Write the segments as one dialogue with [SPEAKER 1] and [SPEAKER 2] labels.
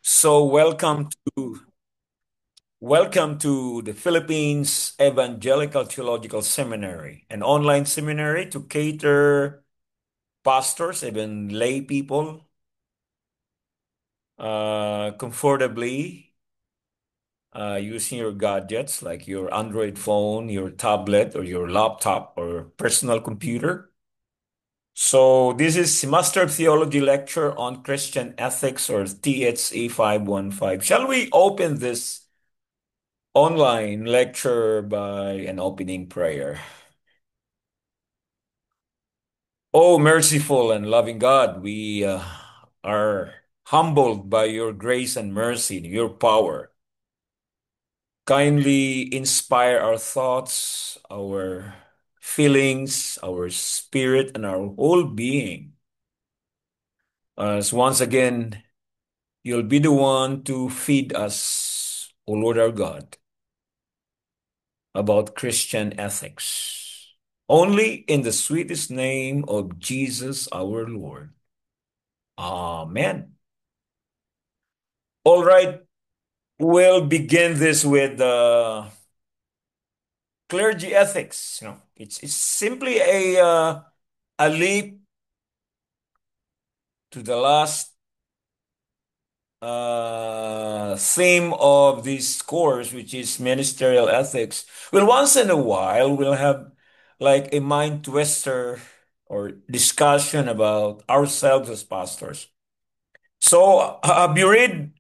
[SPEAKER 1] So welcome to the Philippines Evangelical Theological Seminary, an online seminary to cater pastors, even lay people, comfortably using your gadgets like your Android phone, your tablet, or your laptop or personal computer. So this is Master of Theology lecture on Christian ethics, or THE 515. Shall we open this online lecture by an opening prayer? Oh, merciful and loving God, we are humbled by your grace and mercy, your power. Kindly inspire our thoughts, our feelings, our spirit, and our whole being. As once again, you'll be the one to feed us, O Lord our God, about Christian ethics. Only in the sweetest name of Jesus our Lord. Amen. All right, we'll begin this with clergy ethics. It's simply a leap to the last theme of this course, which is ministerial ethics. Well, once in a while, we'll have like a mind twister or discussion about ourselves as pastors. So, have you read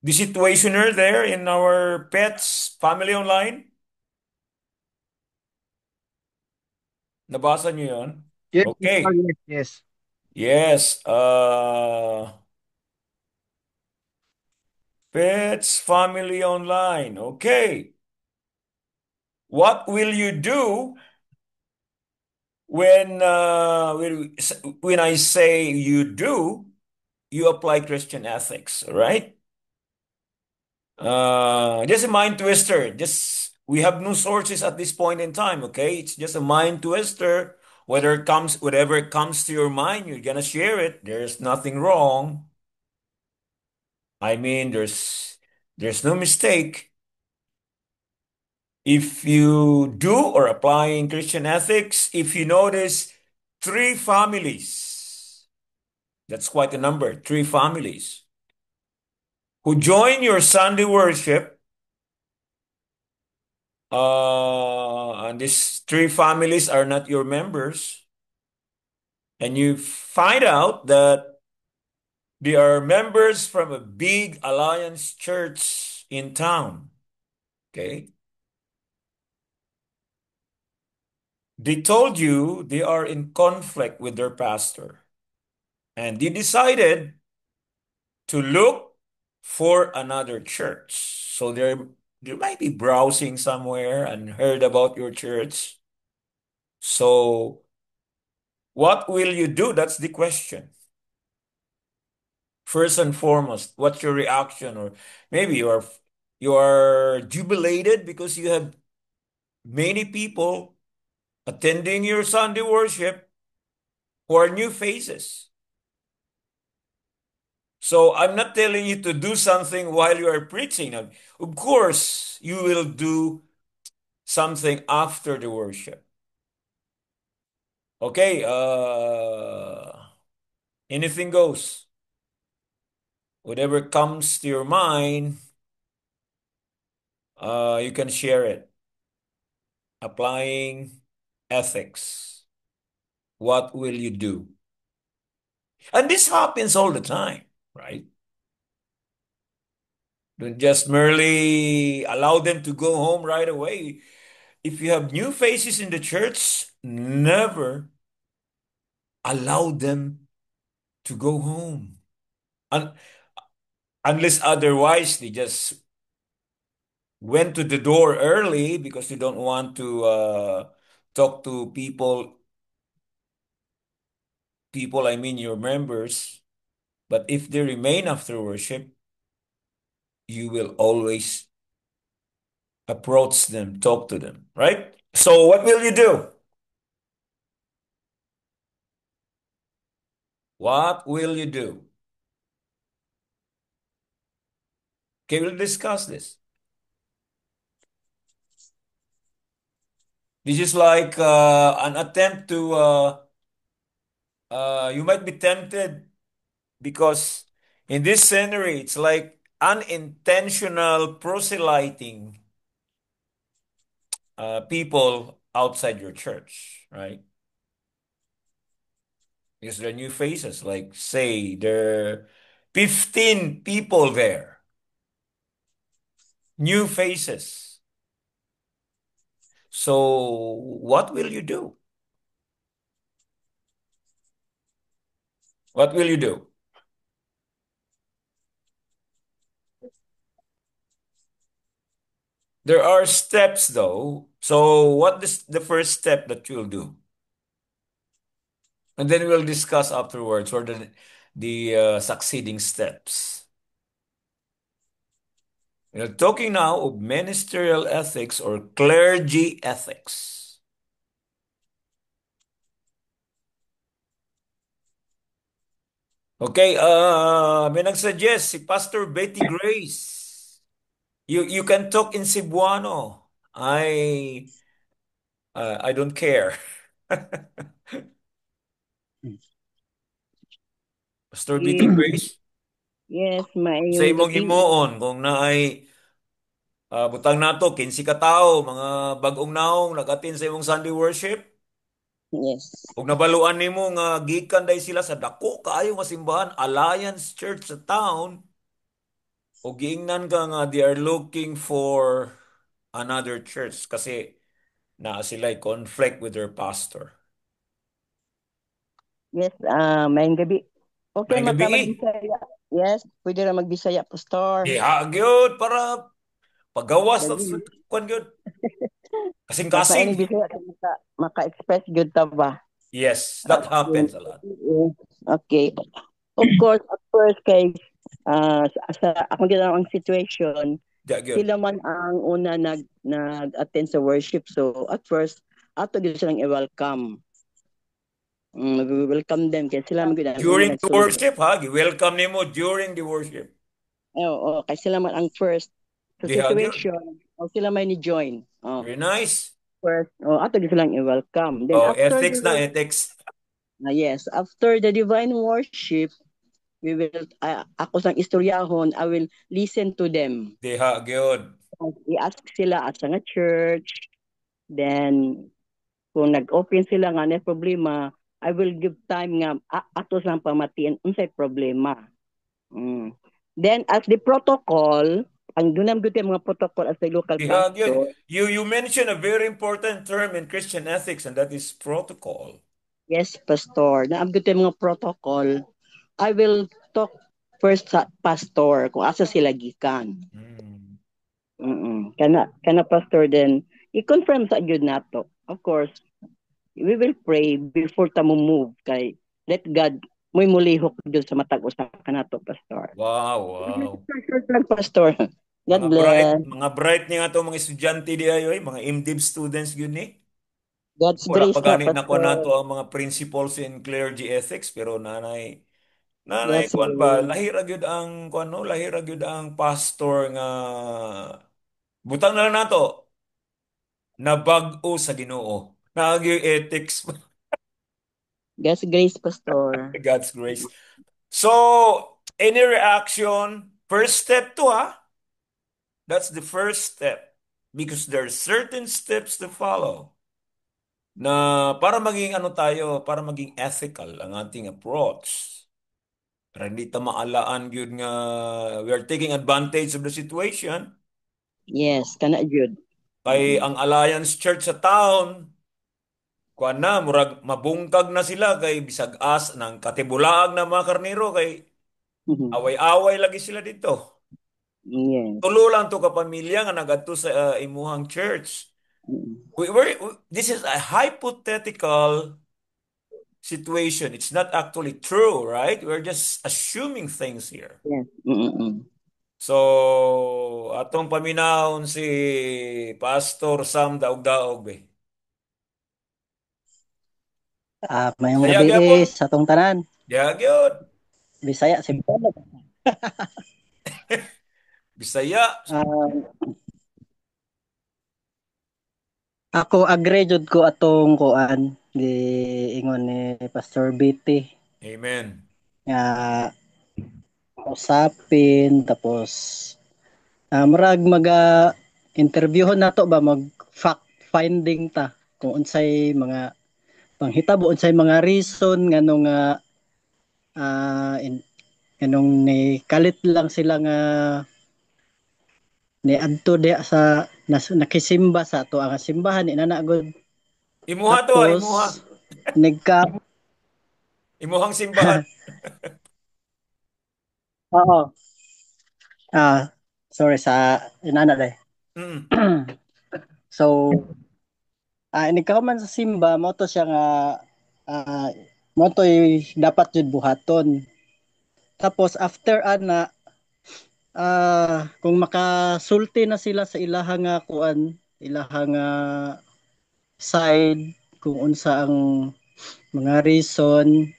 [SPEAKER 1] the situationer there in our Pets Family Online? Nabasa niyo yun?
[SPEAKER 2] Yes,
[SPEAKER 1] Okay.
[SPEAKER 2] yes, yes.
[SPEAKER 1] Yes. Pets Family Online. Okay. What will you do when I say you do, you apply Christian ethics, all right? Just a mind twister. Just we have no sources at this point in time, okay? It's just a mind twister. Whatever comes to your mind, you're gonna share it. There's nothing wrong. I mean, there's no mistake. If you do or applying Christian ethics, if you notice three families, that's quite a number, three families who join your Sunday worship, and these three families are not your members, and you find out that they are members from a big alliance church in town, okay? They told you they are in conflict with their pastor, and they decided to look for another church. So they might be browsing somewhere and heard about your church. So what will you do? That's the question. First and foremost, what's your reaction? Or maybe you are jubilated because you have many people attending your Sunday worship who are new faces. So I'm not telling you to do something while you are preaching. Now, of course, you will do something after the worship. Okay, anything goes. Whatever comes to your mind, you can share it. Applying ethics. What will you do? And this happens all the time, right? Don't just merely allow them to go home right away. If you have new faces in the church, never allow them to go home. Un- Unless otherwise, they just went to the door early because you don't want to talk to people, I mean your members. But if they remain after worship, you will always approach them, talk to them, right? So what will you do? What will you do? Okay, we'll discuss this. This is like an attempt to, you might be tempted because in this scenery, it's like unintentional proselyting people outside your church, right? Because there are new faces, like say there are 15 people there, new faces. So what will you do? What will you do? There are steps though. So what is the first step that you'll do? And then we'll discuss afterwards or the succeeding steps. We're talking now of ministerial ethics or clergy ethics. Okay, may nag-suggest si Pastor Betty Grace. You can talk in Cebuano. I don't care. Pastor Betty Grace,
[SPEAKER 2] Yes,
[SPEAKER 1] sa
[SPEAKER 2] maayong
[SPEAKER 1] imong
[SPEAKER 2] gabi.
[SPEAKER 1] himuon kung naay butang nato 15 ka tawo mga bag-ong naong nag-attend sa imong Sunday worship
[SPEAKER 2] Yes.
[SPEAKER 1] ug nabaluan nimo nga gikan day sila sa dako kaayo nga simbahan Alliance Church sa town ug giingnan ka nga they are looking for another church kasi na sila conflict with their pastor.
[SPEAKER 2] Yes, maayong gabi. Okay,
[SPEAKER 1] May gabi
[SPEAKER 2] mata magbisaya. Yes, pwede ra magbisaya, Pastor.
[SPEAKER 1] diha gyud para pagawas sa
[SPEAKER 2] Gabi.
[SPEAKER 1] kwan gyud
[SPEAKER 2] Basta
[SPEAKER 1] kasing-kasing.
[SPEAKER 2] ini bisaya ka maka-express good ta ba?
[SPEAKER 1] Yes, that
[SPEAKER 2] Okay.
[SPEAKER 1] happens a lot.
[SPEAKER 2] Okay. Of course, at first kay sa akong ginawang situation,
[SPEAKER 1] Diha gyud.
[SPEAKER 2] sila man ang una nag-attend sa worship. So at first, ato gyud silang i-welcome. We welcome them kaya sila man gyud ang una
[SPEAKER 1] During the
[SPEAKER 2] nagsulod.
[SPEAKER 1] worship, ha? Welcome nimo during the worship.
[SPEAKER 2] Oo, kay sila man ang first sa
[SPEAKER 1] Diha gyud.
[SPEAKER 2] situation, o sila may ni-join.
[SPEAKER 1] Very nice.
[SPEAKER 2] First, ato gyud silang i-welcome. Then
[SPEAKER 1] Oh,
[SPEAKER 2] after
[SPEAKER 1] ethics na ethics.
[SPEAKER 2] yes, after the divine worship, we will ako sang istoryahon, I will listen to them.
[SPEAKER 1] Diha gyud.
[SPEAKER 2] I-ask sila at sa nga church, then kung nag-open sila nga na problema, I will give time nga ato sang pamatiin unsay problema. Mm. Then as the protocol, ang dunam gyud mga protocol as the local
[SPEAKER 1] Diha gyud.
[SPEAKER 2] pastor.
[SPEAKER 1] You mentioned a very important term in Christian ethics and that is protocol.
[SPEAKER 2] Yes, pastor. Naam gyud mga protocol. I will talk first sa pastor kung asa sila gikan.
[SPEAKER 1] Hmm.
[SPEAKER 2] Kana pastor then i-confirm sa gyud nato. Of course, we will pray before ta mo move kay let God mo'y mulihok gyud sa matag usa kanato pastor.
[SPEAKER 1] Wow, wow.
[SPEAKER 2] Short lang pastor. God bless.
[SPEAKER 1] Mga bright ni nga to mga estudyante di ayo, mga MDiv students gyud ni.
[SPEAKER 2] God's
[SPEAKER 1] Wala pa
[SPEAKER 2] grace na
[SPEAKER 1] ganit na ko nato
[SPEAKER 2] pastor.
[SPEAKER 1] ang mga principles in clergy ethics pero nanay
[SPEAKER 2] Yes,
[SPEAKER 1] kuan ba lahira gyud ang kuan no lahira gyud ang pastor nga butang na lang nato na bag-o sa Ginoo. Naagyo ethics
[SPEAKER 2] God's grace pastor.
[SPEAKER 1] God's grace. So, any reaction? First step to ha? That's the first step. Because there are certain steps to follow na para maging ano tayo, para maging ethical ang ating approach. Para hindi ta maalaan yun nga we are taking advantage of the situation.
[SPEAKER 2] Yes, kana jud.
[SPEAKER 1] Kay ang Alliance Church sa town, kuan na, murag mabungkag na sila kay bisag as ng katibulaag na mga karnero kay away-away lagi sila dito.
[SPEAKER 2] Yes.
[SPEAKER 1] Tulo lang to ka pamilya nga nagadto sa imuhang church. This is a hypothetical situation. It's not actually true, right? We're just assuming things here.
[SPEAKER 2] Yes.
[SPEAKER 1] So, atong paminahon si Pastor Sam Daog-Daog eh.
[SPEAKER 3] Mayong
[SPEAKER 1] Kaya
[SPEAKER 3] gabi
[SPEAKER 1] gyapon,
[SPEAKER 3] sa atong tanan.
[SPEAKER 1] ya gyud.
[SPEAKER 3] Bisaya, Cebuano.
[SPEAKER 1] Bisaya.
[SPEAKER 3] Ah, ako agree jud ko atong kuan di ingon ni Pastor BT
[SPEAKER 1] Amen.
[SPEAKER 3] nga usapin tapos murag maga interviewon nato ba mag fact finding ta kung unsay mga panghitabo unsay mga reason nganong nga nganong ni kalit lang sila nga ni adto diha sa nakisimba sa ato ang simbahan inanagod
[SPEAKER 1] Imuha to,
[SPEAKER 3] tapos
[SPEAKER 1] imuha.
[SPEAKER 3] nagka
[SPEAKER 1] Imuhang simbahan.
[SPEAKER 3] oo sorry sa inana day
[SPEAKER 1] Mm.
[SPEAKER 3] so nagkahuman sa simba mo to siya nga ah, mo to dapat jud buhaton tapos after ana kung makasulti na sila sa ilahang nga kuan ilahang nga side kung unsa ang mga reason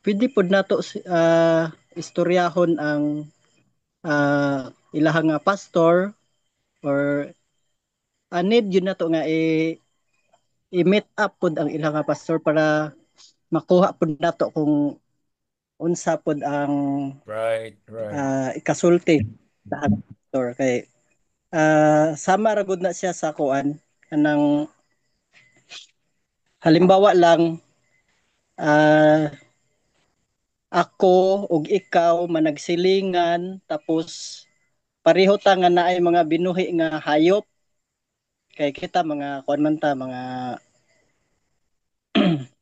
[SPEAKER 3] pwede pod nato istoryahon ang ilahang nga pastor or need yun nato nga i-meet up pod ang ilahang nga pastor para makuha pod nato kung unsa pod ang
[SPEAKER 1] Right, right.
[SPEAKER 3] ikasulti sa pastor kay sama ra gud na siya sa kuan kanang halimbawa lang ah, ako ug ikaw managsilingan tapos pareho ta nga naay mga binuhi nga hayop kay kita mga kuan man ta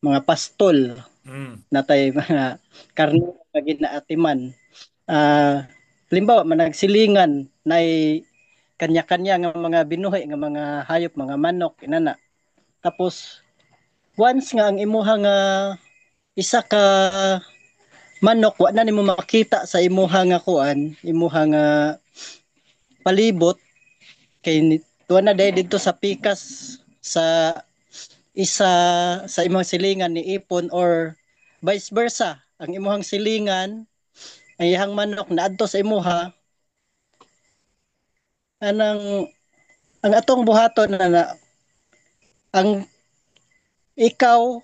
[SPEAKER 3] mga pastol
[SPEAKER 1] Mm.
[SPEAKER 3] natay mga karne nga ginaatiman halimbawa managsilingan nay kanya-kanya nga mga binuhi nga mga hayop mga manok inana tapos once nga ang imuha nga isa ka manok wa na nimo makita sa imuha nga kuan imuha nga palibot kay tuwa na dahil dito sa pikas sa isa sa imong silingan ni ipon or vice versa ang imuhang silingan ang iyang manok na adto sa imuha anang ang atong buhaton na ang ikaw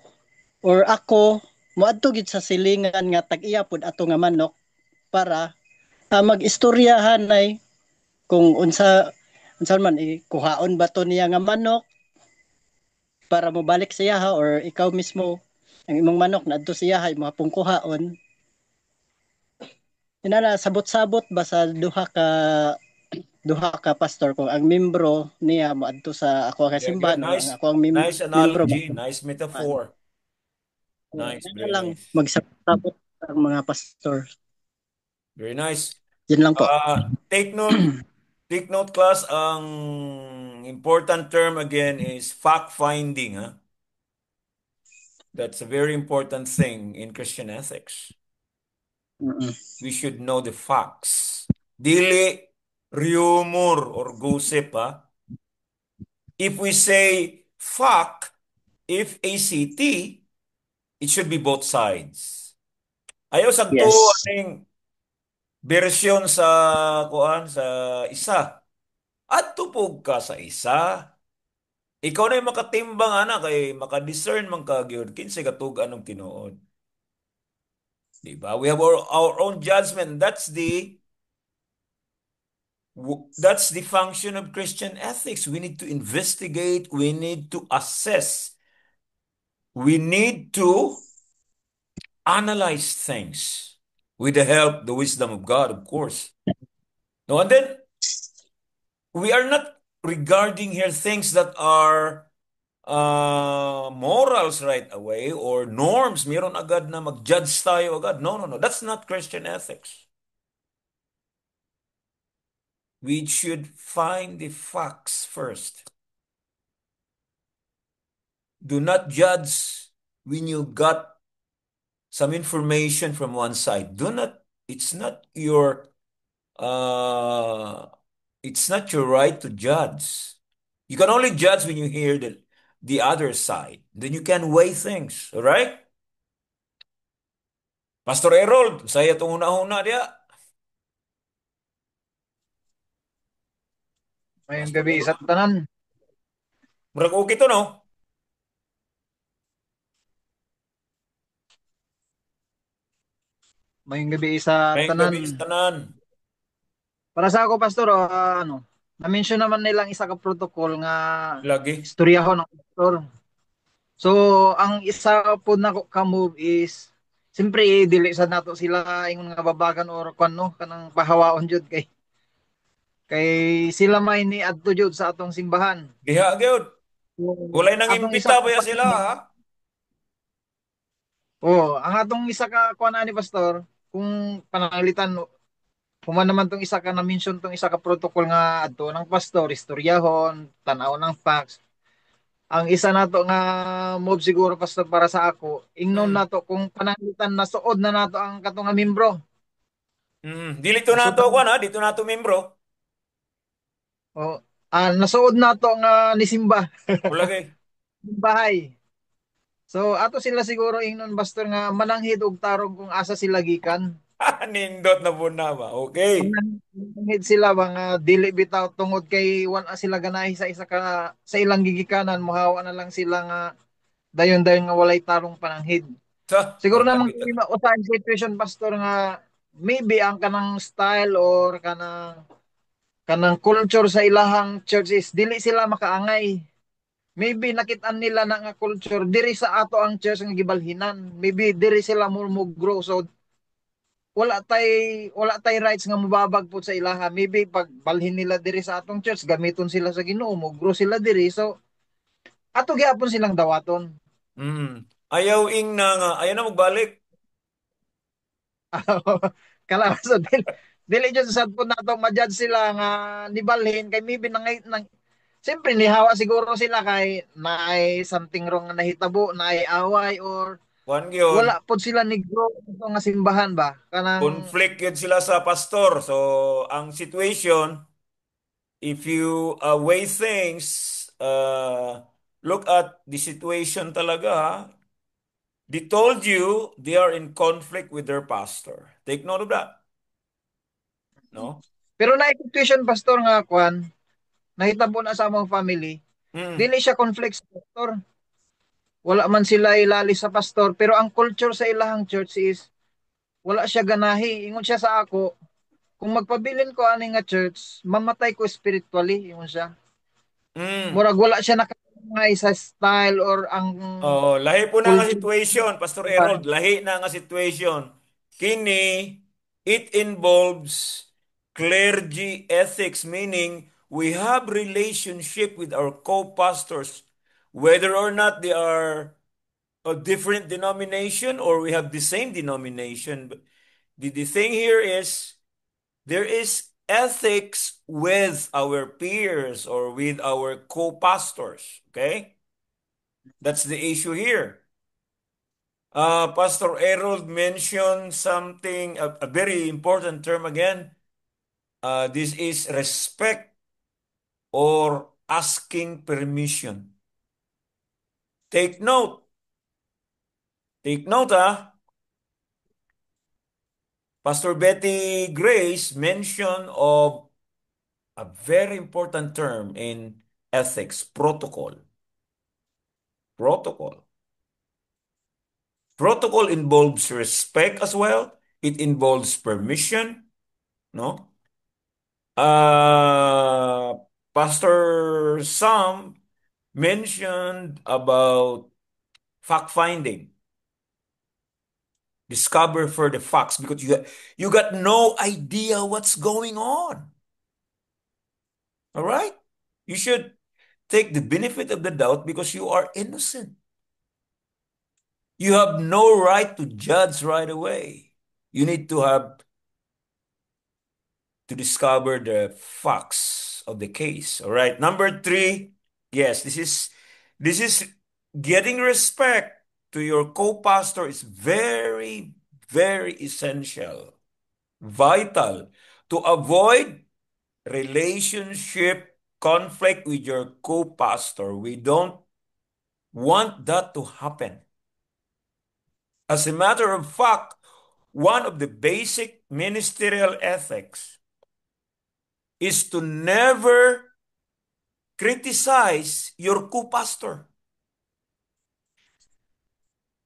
[SPEAKER 3] or ako moadto gid sa silingan nga tag-iya pod ato nga manok para mag-istoryahan nay kung unsa man kuhaon ba to niya nga manok para mo balik sa iyaha or ikaw mismo ang imong manok na adto sa iyaha imo pong kuhaon inana sabot-sabot ba sa duha ka pastor kung ang membro niya moadto sa ako nga
[SPEAKER 1] Yeah, good.
[SPEAKER 3] simbahan o ang
[SPEAKER 1] Nice.
[SPEAKER 3] ako ang
[SPEAKER 1] Nice
[SPEAKER 3] membro
[SPEAKER 1] analogy.
[SPEAKER 3] moadto
[SPEAKER 1] Nice
[SPEAKER 3] sa
[SPEAKER 1] metaphor. Nice,
[SPEAKER 3] inana
[SPEAKER 1] very
[SPEAKER 3] lang
[SPEAKER 1] nice.
[SPEAKER 3] magsabot ang mga pastor
[SPEAKER 1] Very nice.
[SPEAKER 3] yun lang po.
[SPEAKER 1] Take note. Take note, class. Ang important term again is fact finding. Huh? That's a very important thing in Christian ethics.
[SPEAKER 3] Mm-mm.
[SPEAKER 1] We should know the facts. Dili rumor or gossip. Huh? If we say fact, F-A-C-T, it should be both sides. Ayaw sagto
[SPEAKER 3] Yes.
[SPEAKER 1] aning bersyon sa kuan sa isa. At tupog ka sa isa. Ikaw na yung makatimbang ana kay makadiscern man ka gyud kinsay katugan ng tinuod. Di ba? We have our own judgment. That's the function of Christian ethics. We need to investigate, we need to assess. We need to analyze things with the help, the wisdom of God, of course. No, and then we are not regarding here things that are morals right away or norms. Meron agad na mag-judge tayo agad. No, no, no. That's not Christian ethics. We should find the facts first. Do not judge when you got some information from one side. Do not, it's not your uh it's not your right to judge. You can only judge when you hear the other side. Then you can weigh things, all right? Pastor Errol, saya itong una-una dia.
[SPEAKER 4] Mayong
[SPEAKER 1] Pastor
[SPEAKER 4] gabi sa
[SPEAKER 1] Aaron.
[SPEAKER 4] tanan.
[SPEAKER 1] Murag okay to, no?
[SPEAKER 4] Mayong gabi sa
[SPEAKER 1] May
[SPEAKER 4] tanan.
[SPEAKER 1] gabi sa tanan.
[SPEAKER 4] Para sa ako, Pastor, na-mention naman nilang isa ka protocol nga
[SPEAKER 1] Lagi.
[SPEAKER 4] istoryahon ng pastor. So, ang isa po na ka-move is, siyempre, dili sa nato sila ingon nga babagan or kwan, no, kanang pahawaon jud kay sila may ni adto jud sa atong simbahan.
[SPEAKER 1] Diha, gyud.
[SPEAKER 4] So,
[SPEAKER 1] Walay nang
[SPEAKER 4] atong isa
[SPEAKER 1] imbita
[SPEAKER 4] ka
[SPEAKER 1] pa ya sila, ha?
[SPEAKER 4] ang atong isa ka kwan ni pastor, kung pananglitan Human naman tong isa ka na-mention tong isa ka protocol nga adto ng pastor, istoryahon, tanaw ng facts. Ang isa nato nga move siguro pastor para sa ako, ingnon
[SPEAKER 1] Mm.
[SPEAKER 4] nato kung pananglitan na suod na nato ang kato nga membro.
[SPEAKER 1] Dili to nato
[SPEAKER 4] Nasuod
[SPEAKER 1] ko na, dito nato membro.
[SPEAKER 4] o nasuod nato nga nisimba,
[SPEAKER 1] Wala kay.
[SPEAKER 4] bahay. So ato sila siguro ingnon pastor nga mananghid og tarong kung asa sila gikan.
[SPEAKER 1] Nindot na po na ba? Okay.
[SPEAKER 4] Mananghid sila mga dili bitaw tungod kay wala sila ganahi sa isa ka sa ilang gigikanan, mohawa na lang sila nga dayon-dayon nga walay tarong pananghid. Siguro
[SPEAKER 1] Wala
[SPEAKER 4] naman
[SPEAKER 1] kita.
[SPEAKER 4] kung usahay situation pastor nga maybe ang kanang style or kanang culture sa ilahang church is dili sila makaangay. Maybe nakitaan nila na nga culture diri sa ato ang church nga gibalhinan. Maybe diri sila mo grow so wala tay rights nga mubabag pud sa ilaha. Maybe pag balhin nila diri sa atong church gamiton sila sa Ginoo mo grow sila diri so ato gyapon silang dawaton.
[SPEAKER 1] Ayaw ing na nga. Ayaw na magbalik.
[SPEAKER 4] Kalabaso dili jud sa pud nato ma-judge sila nga nibalhin kay maybe nang siyempre nihawa siguro sila kay naay something wrong nga nahitabo, naay away or
[SPEAKER 1] One yun.
[SPEAKER 4] wala pod sila ni grow ito nga simbahan ba kanang
[SPEAKER 1] Conflict yun sila sa pastor. So, ang situation, if you weigh things, look at the situation talaga, ha? They told you they are in conflict with their pastor. Take note of that. No?
[SPEAKER 4] pero naay situation pastor nga kwan nahitabo na sa among family
[SPEAKER 1] Mm.
[SPEAKER 4] dili siya conflict sa pastor wala man sila ilali sa pastor pero ang culture sa ilahang church is wala siya ganahi ingon siya sa ako kung magpabilin ko ani nga church mamatay ko spiritually ingon siya
[SPEAKER 1] Mm.
[SPEAKER 4] murag wala siya nakangay sa style or ang
[SPEAKER 1] Oh, lahi po na nga
[SPEAKER 4] culture.
[SPEAKER 1] situation, Pastor Harold. Lahi na nga situation. Kini, it involves clergy ethics, meaning we have relationship with our co-pastors, whether or not they are a different denomination or we have the same denomination. But the thing here is there is ethics with our peers or with our co-pastors. Okay? That's the issue here. Pastor Harold mentioned something, a very important term again. This is respect or asking permission. Take note. Take note, ah. Pastor Betty Grace mentioned of a very important term in ethics, protocol. Protocol. Protocol involves respect as well. It involves permission, no? Uh, Pastor Sam mentioned about fact finding. Discover for the facts because you got no idea what's going on. All right? You should take the benefit of the doubt because you are innocent. You have no right to judge right away. You need to have to discover the facts of the case. All right. Number three, yes, this is getting respect to your co-pastor is very, very essential, vital to avoid relationship conflict with your co-pastor. We don't want that to happen. As a matter of fact, one of the basic ministerial ethics is to never criticize your co-pastor.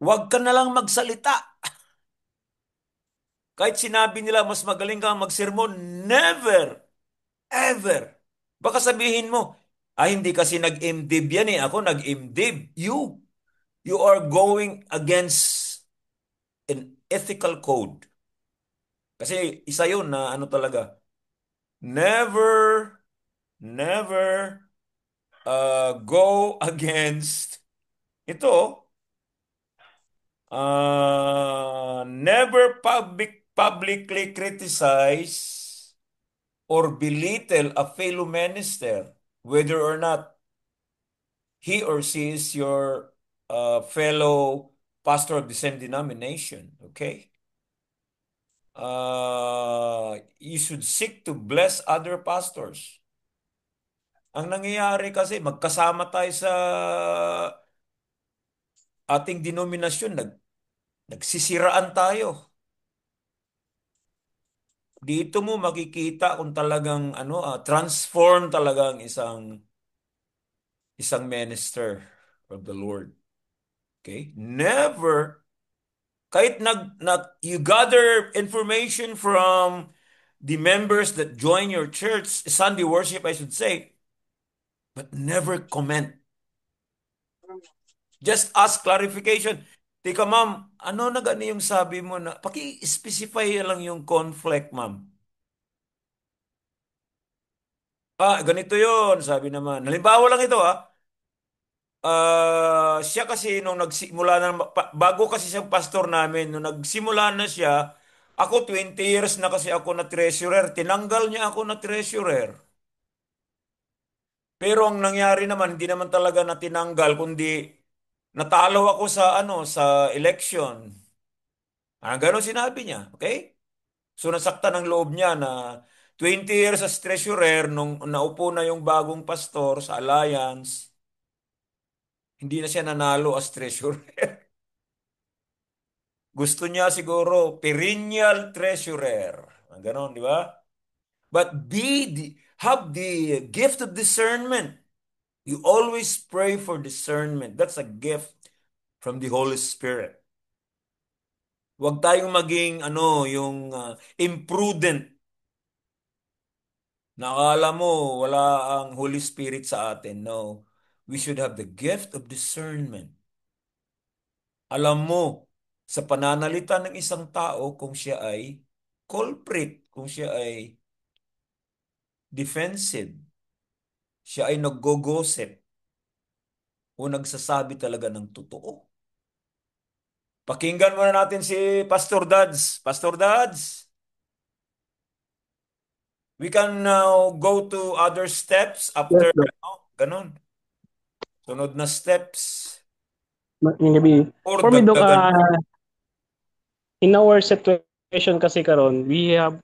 [SPEAKER 1] Huwag ka na lang magsalita. Kahit sinabi nila mas magaling kang magsermon, never, ever. Baka sabihin mo, hindi kasi nag-imdib yan eh. Ako nag-imdib. You are going against an ethical code. Kasi isa yun na ano talaga. Never, never go against ito. Never publicly criticize or belittle a fellow minister, whether or not he or she is your fellow pastor of the same denomination. Okay? You should seek to bless other pastors. Ang nangyayari kasi, magkasama tayo sa ating denominasyon, nagsisiraan tayo. Dito mo makikita kung talagang transform talaga ang isang minister of the Lord. Okay? Never, kahit you gather information from the members that join your church, Sunday worship, I should say, but never comment. Just ask clarification. Tika, ma'am, ano na gani yung sabi mo na, paki-specify lang yung conflict, ma'am. Ganito yon sabi naman. Halimbawa lang ito, siya kasi nung nagsimula na, bago kasi siyang pastor namin, nung nagsimula na siya, ako 20 years na kasi ako na treasurer, tinanggal niya ako na treasurer. Pero ang nangyari naman, hindi naman talaga na tinanggal, kundi natalo ako sa election. Ganon sinabi niya, okay? So nasaktan ang loob niya na 20 years as treasurer, nung naupo na yung bagong pastor sa alliance, hindi na siya nanalo as treasurer. Gusto niya siguro perennial treasurer. Ganon, di ba? But have the gift of discernment. You always pray for discernment. That's a gift from the Holy Spirit. Huwag tayong maging yung imprudent. Nakala mo wala ang Holy Spirit sa atin. No. We should have the gift of discernment. Alam mo sa pananalita ng isang tao kung siya ay culprit, kung siya ay defensive, siya ay naggo-gossip o nagsasabi talaga ng totoo. Pakinggan muna natin si Pastor Dads. Pastor Dads, we can now go to other steps
[SPEAKER 5] Yes,
[SPEAKER 1] after
[SPEAKER 5] Doc.
[SPEAKER 1] Ganon. Sunod na steps
[SPEAKER 5] Magandang gabi.
[SPEAKER 1] or
[SPEAKER 5] For me, Doc,
[SPEAKER 1] dagdagan.
[SPEAKER 5] in our situation kasi karon, we have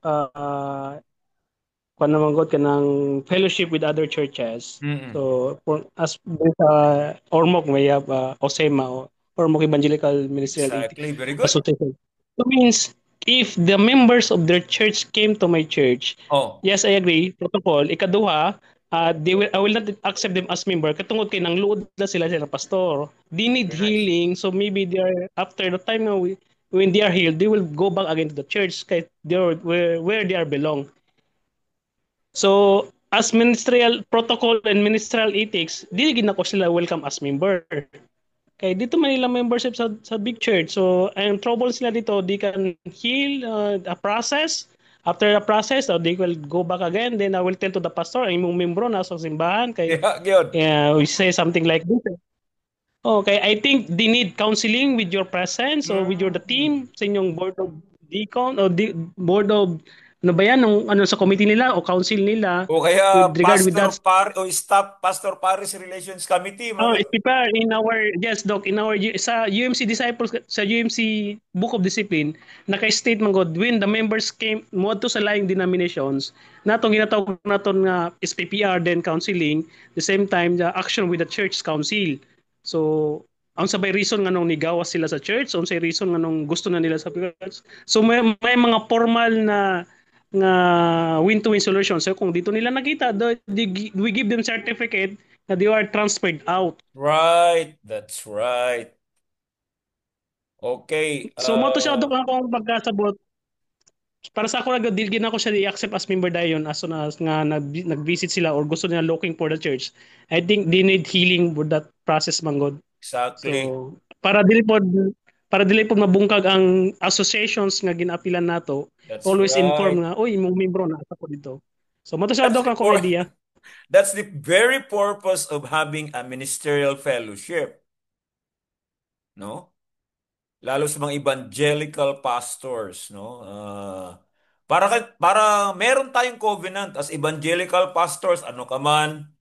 [SPEAKER 5] kung naman God ka ng fellowship with other churches.
[SPEAKER 1] Mm-mm.
[SPEAKER 5] So, as Ormoc, may have OSEMA, Ormoc Evangelical Ministerial
[SPEAKER 1] Exactly, very good.
[SPEAKER 5] Association. So means, if the members of their church came to my church, yes, I agree, protocol, ikaduha, I will not accept them as member katungod kay nang luod na sila pastor. They need
[SPEAKER 1] Very nice.
[SPEAKER 5] healing, so maybe they are, after the time na when they are healed, they will go back again to the church kay where they are belong. So, as ministerial protocol and ministerial ethics, dili gid nako sila welcome as member. Kay dito man nila membership sa big church. So, ang trouble sila dito, they can heal a process. After the process, they will go back again. Then I will tell to the pastor, ang imong membro na sa simbahan. Kay, we say something like this. Okay, I think they need counseling with your presence or with your the team sa inyong board of deacon o board of ano ba yan, sa committee nila o council nila
[SPEAKER 1] o kaya
[SPEAKER 5] with regard with that.
[SPEAKER 1] Staff Pastor Paris Relations Committee.
[SPEAKER 5] Prepare in our, yes, Doc, in our sa UMC Disciples, sa UMC Book of Discipline, naka-state man God, when the members came mo to sa laing denominations, natong ginatawag naton nga SPPR, then counseling, the same time the action with the church council. So, ang sabay reason nga nung nigawas sila sa church, ang say reason nga nung gusto na nila sa church. So may mga formal na nga win-to-win solution. So kung dito nila nakita, we give them certificate na they are transferred out.
[SPEAKER 1] Right, that's right. Okay.
[SPEAKER 5] So mo to siya dok ako pagkasabot. Para sa ako dili na ko siya i-accept as member dayon as soon as nga nag-visit sila or gusto nila looking for the church. I think they need healing for that process manggod.
[SPEAKER 1] Exactly.
[SPEAKER 5] So para dili pod mabungkag ang associations nga ginapilan nato,
[SPEAKER 1] That's
[SPEAKER 5] always inform
[SPEAKER 1] right.
[SPEAKER 5] nga oy imong membro na ako dito. So mo to siya
[SPEAKER 1] That's
[SPEAKER 5] dok
[SPEAKER 1] the
[SPEAKER 5] akong idea.
[SPEAKER 1] that's the very purpose of having a ministerial fellowship, no? Lalo sa mga evangelical pastors, no? Para meron tayong covenant as evangelical pastors, ano ka man,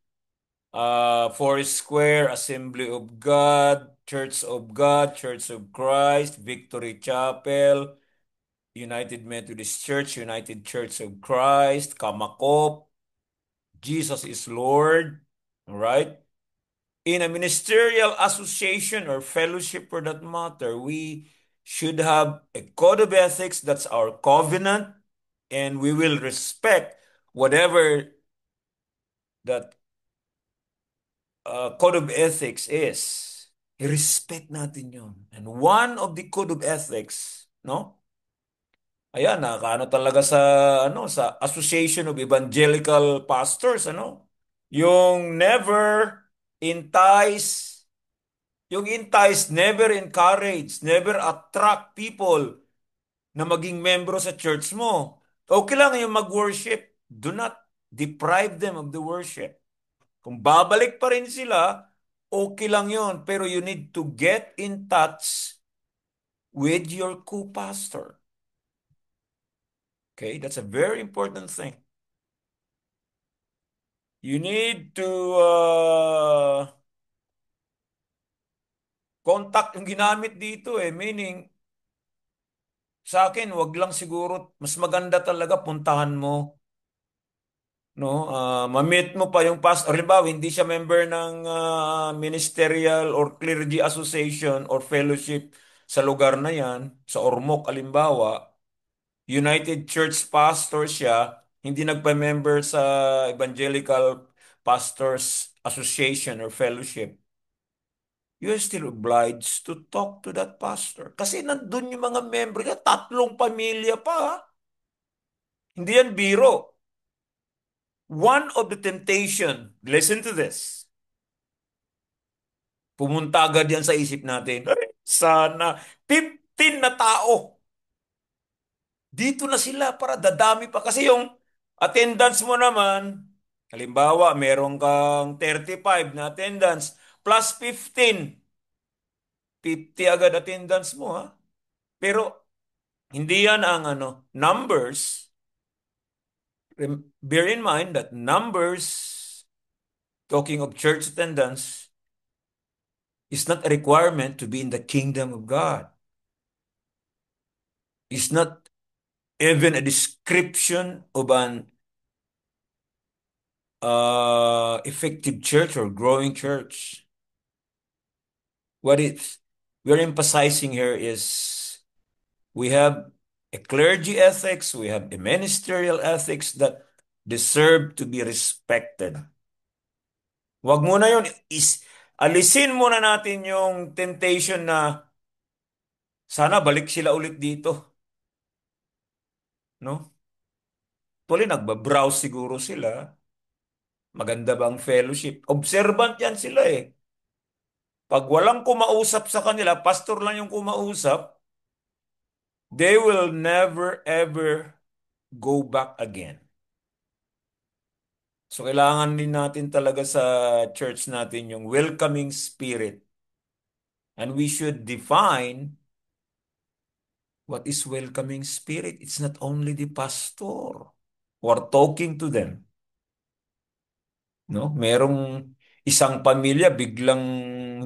[SPEAKER 1] Foursquare, Assembly of God, Church of God, Church of Christ, Victory Chapel, United Methodist Church, United Church of Christ, Kamakop, Jesus is Lord, all right? In a ministerial association or fellowship for that matter, we should have a code of ethics that's our covenant, and we will respect whatever that code of ethics is. I-respect natin yun. And one of the code of ethics, no? Ayan, nakakaano talaga sa sa Association of Evangelical Pastors, ano? Yung never entice, never encourage, never attract people na maging membro sa church mo. Okay lang yung mag-worship. Do not deprive them of the worship. Kung babalik pa rin sila, okay lang yon. Pero you need to get in touch with your co-pastor. Okay, that's a very important thing. You need to contact yung ginamit dito meaning sa akin, wag lang siguro, mas maganda talaga puntahan mo, no? Ma-meet mo pa yung pastor. Halimbawa, hindi siya member ng ministerial or clergy association or fellowship sa lugar na yan, sa Ormoc, halimbawa, United Church pastor siya, hindi nagpa-member sa Evangelical Pastors Association or Fellowship. You're still obliged to talk to that pastor. Kasi nandun yung mga member niya, 3 pamilya pa. Hindi yan biro. One of the temptation, listen to this. Pumunta agad yan sa isip natin. Ay, sana 15 na tao. Dito na sila para dadami pa. Kasi yung attendance mo naman, halimbawa, meron kang 35 na attendance, plus 15. 50 agad attendance mo, ha? Pero hindi yan ang numbers. Bear in mind that numbers, talking of church attendance, is not a requirement to be in the kingdom of God. It's not even a description of an effective church or growing church. What we're emphasizing here is we have a clergy ethics, we have a ministerial ethics that deserve to be respected. Wag muna yun, alisin muna natin yung temptation na sana balik sila ulit dito. No? Tuloy, nagbabrowse siguro sila. Maganda bang fellowship? Observant yan sila eh. Pag walang kumausap sa kanila, pastor lang yung kumausap, they will never ever go back again. So kailangan din natin talaga sa church natin yung welcoming spirit. And we should define what is welcoming spirit. It's not only the pastor who are talking to them. No? Merong isang pamilya, biglang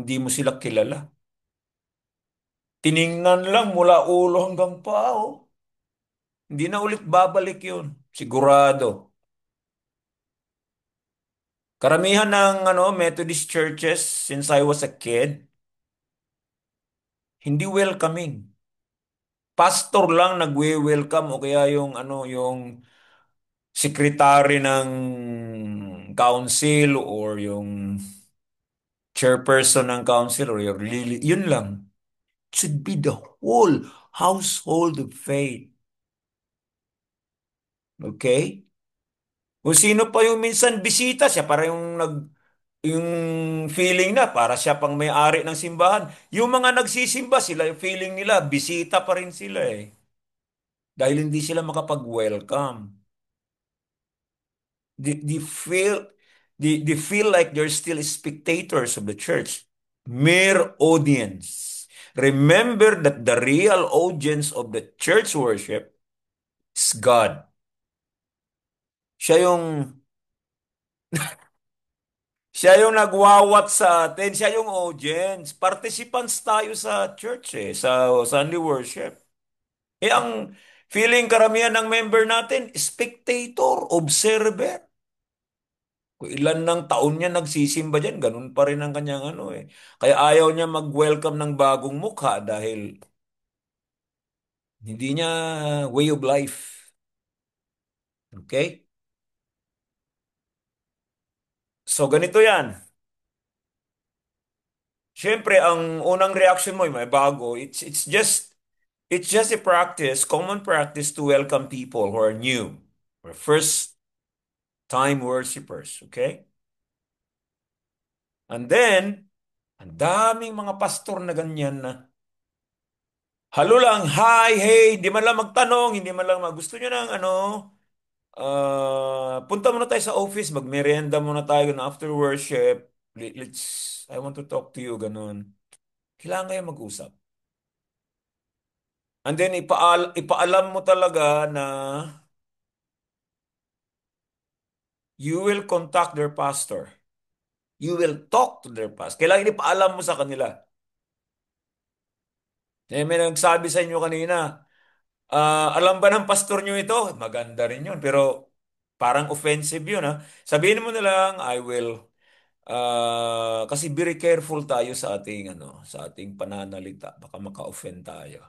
[SPEAKER 1] hindi mo sila kilala. Tiningnan lang mula ulo hanggang paa. Hindi na ulit babalik yun. Sigurado. Karamihan ng Methodist churches since I was a kid, hindi welcoming. pastor lang nagwe-welcome o kaya yung ano yung secretary ng council or yung chairperson ng council or your lily, yun lang. It should be the whole household of faith. Okay? Kung sino pa yung minsan bisita, siya para yung feeling na para siya pang may-ari ng simbahan. Yung mga nagsisimba sila, yung feeling nila, bisita pa rin sila eh. Dahil hindi sila makapag-welcome. They feel they feel like they're still spectators of the church. Mere audience. Remember that the real audience of the church worship is God. Siya yung Siya yung nagwawat sa atin, siya yung audience. Participants tayo sa church sa Sunday worship. Ang feeling karamihan ng member natin, spectator, observer. Kung ilan ng taon niya nagsisimba dyan, ganun pa rin ang kanyang ano eh. Kaya ayaw niya mag-welcome ng bagong mukha dahil hindi niya way of life. Okay? So ganito yan. Siyempre, ang unang reaction mo, may bago. It's just a practice, common practice to welcome people who are new or first time worshipers, okay? And then, ang daming mga pastor na ganyan na halo lang, hi, hey, hindi man lang magtanong, hindi man lang gusto nyo ng ano, punta muna tayo sa office, magmerienda muna tayo after worship. I want to talk to you, ganun. Kailangan kayo mag-usap. And then, ipaalam mo talaga na you will contact their pastor. You will talk to their pastor. Kailangan ipaalam mo sa kanila. May nagsabi sa inyo kanina, alam ba ng pastor nyo ito? Maganda rin yun, pero parang offensive yun. Ha? Sabihin mo na lang, I will, kasi very careful tayo sa ating, sa ating pananalita. Baka maka-offend tayo.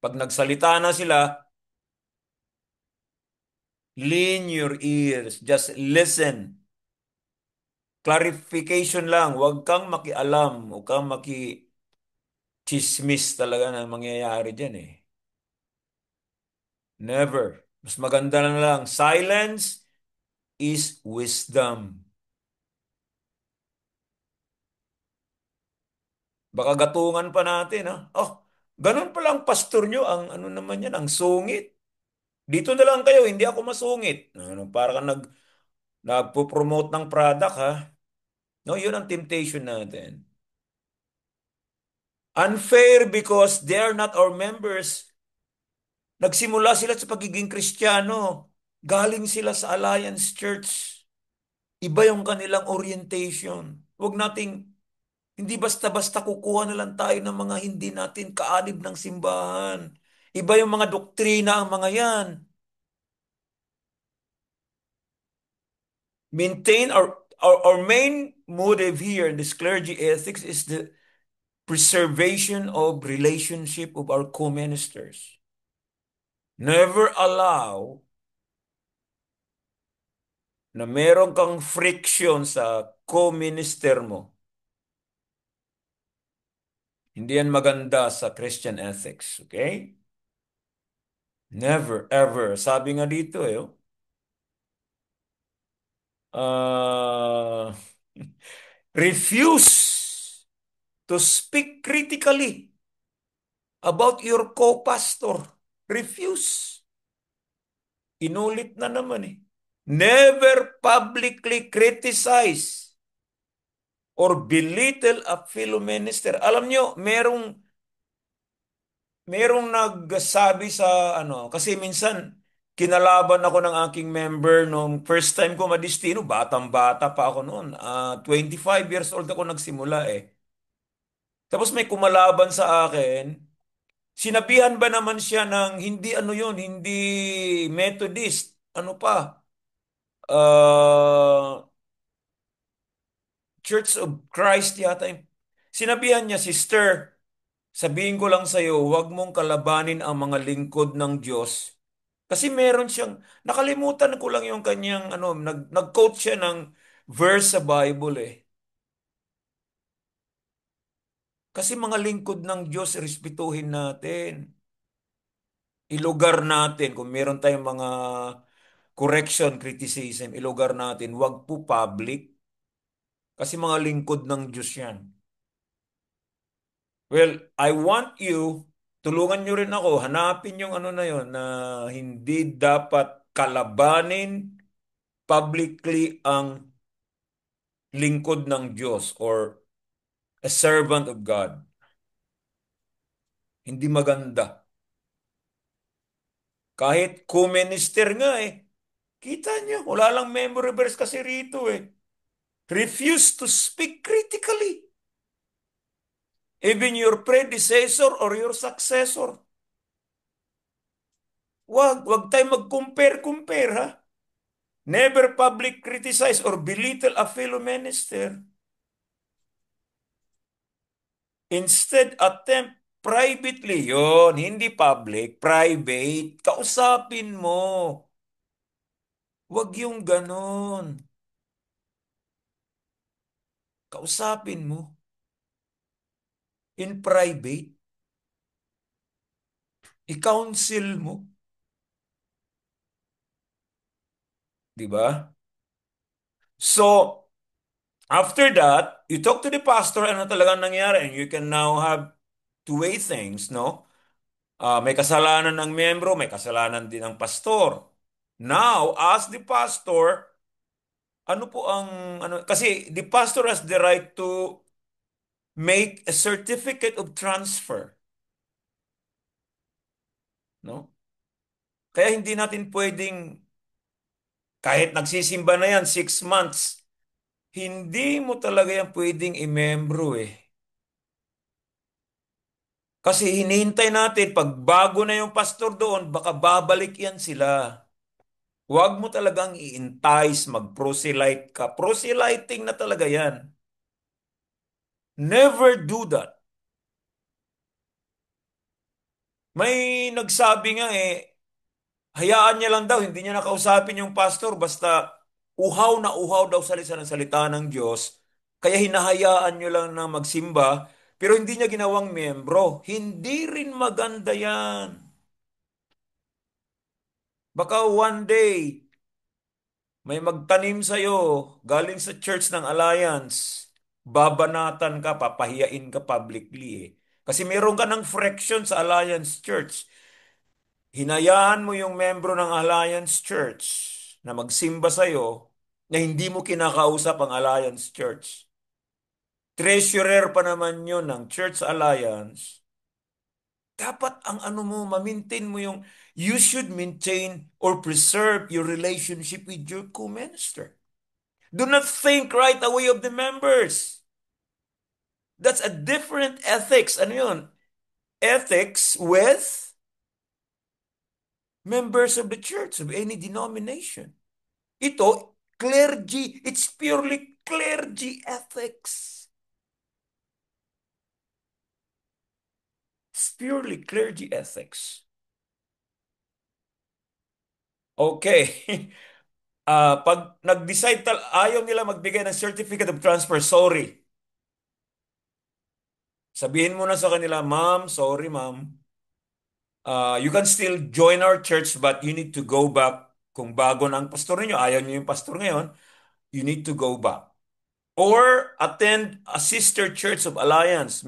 [SPEAKER 1] Pag nagsalita na sila, lean your ears, just listen. Clarification lang, huwag kang makialam, huwag kang chismis talaga na mangyayari dyan eh. Never. Mas maganda na lang. Silence is wisdom. Baka gatungan pa natin, ha? Oh, ganun pala ang pastor nyo. Ang ano naman yan, ang sungit. Dito na lang kayo, hindi ako masungit. Para ka nagpo-promote ng product, ha? No, yun ang temptation natin. Unfair because they are not our members. Nagsimula sila sa pagiging Kristiyano. Galing sila sa Alliance Church. Iba yung kanilang orientation. Huwag nating, hindi basta-basta kukuha na lang tayo ng mga hindi natin kaanib ng simbahan. Iba yung mga doktrina ang mga yan. Maintain our main motive here in this clergy ethics is the preservation of relationship of our co-ministers. Never allow na meron kang friction sa co-minister mo. Hindi yan maganda sa Christian ethics, okay? Never, ever. Sabi nga dito uh, refuse to speak critically about your co-pastor. Refuse. Inulit na naman eh. Never publicly criticize or belittle a fellow minister. Alam nyo, merong nagsabi sa kasi minsan kinalaban ako ng aking member nung first time ko madistino, batang-bata pa ako noon. 25 years old ako nagsimula eh. Tapos may kumalaban sa akin, sinabihan ba naman siya ng hindi yun, hindi Methodist, ano pa, uh, Church of Christ yata. Sinabihan niya, sister, Sabihin ko lang sa'yo, huwag mong kalabanin ang mga lingkod ng Diyos. Kasi meron siyang, nakalimutan ko lang yung kanyang, nag-quote siya ng verse sa Bible eh. Kasi mga lingkod ng Diyos, respetuhin natin. Ilugar natin, kung meron tayong mga correction, criticism, ilugar natin, huwag po public. Kasi mga lingkod ng Diyos yan. Well, I want you, tulungan nyo rin ako, hanapin yung ano na yon na hindi dapat kalabanin publicly ang lingkod ng Diyos or a servant of God. Hindi maganda. Kahit co-minister nga eh. Kita nyo, wala lang memory verse kasi rito eh. Refuse to speak critically. Even your predecessor or your successor. Wag tayo mag-compare ha. Never public criticize or belittle a fellow minister. Instead, attempt privately yon, hindi public, private. Kausapin mo. Wag yung ganon. Kausapin mo. In private. I-counsel mo. Di ba? So, after that, you talk to the pastor, ano talagang nangyari? And you can now have two-way things, no? May kasalanan ng miyembro, may kasalanan din ng pastor. Now, as the pastor, ano po ang, kasi the pastor has the right to make a certificate of transfer, no? Kaya hindi natin pwedeng, kahit nagsisimba na yan, 6 months, hindi mo talaga yan pwedeng imembro eh. Kasi hinihintay natin, pag bago na yung pastor doon, baka babalik yan sila. Huwag mo talagang i-entice, mag-proselyte ka. Proselyting na talaga yan. Never do that. May nagsabi nga eh, hayaan niya lang daw, hindi niya nakausapin yung pastor, basta uhaw daw salita ng salita ng Diyos, kaya hinahayaan niyo lang na magsimba, pero hindi niya ginawang miyembro. Hindi rin maganda yan. Baka one day, may magtanim sa'yo, galing sa Church ng Alliance, babanatan ka, papahiyain ka publicly eh. Kasi meron ka ng friction sa Alliance Church. Hinayaan mo yung membro ng Alliance Church na magsimba sa'yo na hindi mo kinakausap ang Alliance Church. Treasurer pa naman yun ng Church Alliance. Dapat ang ano mo, ma-maintain mo yung, you should maintain or preserve your relationship with your co-minister. Do not think right away of the members. That's a different ethics. Ano yun? Ethics with members of the church, of any denomination. Ito, clergy. It's purely clergy ethics. It's purely clergy ethics. Okay. Pag nag-decide, ayaw nila magbigay ng certificate of transfer, sorry. Sabihin mo na sa kanila, ma'am, sorry ma'am. You can still join our church but you need to go back. Kung bago na ang pastor ninyo, ayaw niyo yung pastor ngayon, you need to go back. Or attend a sister church of Alliance.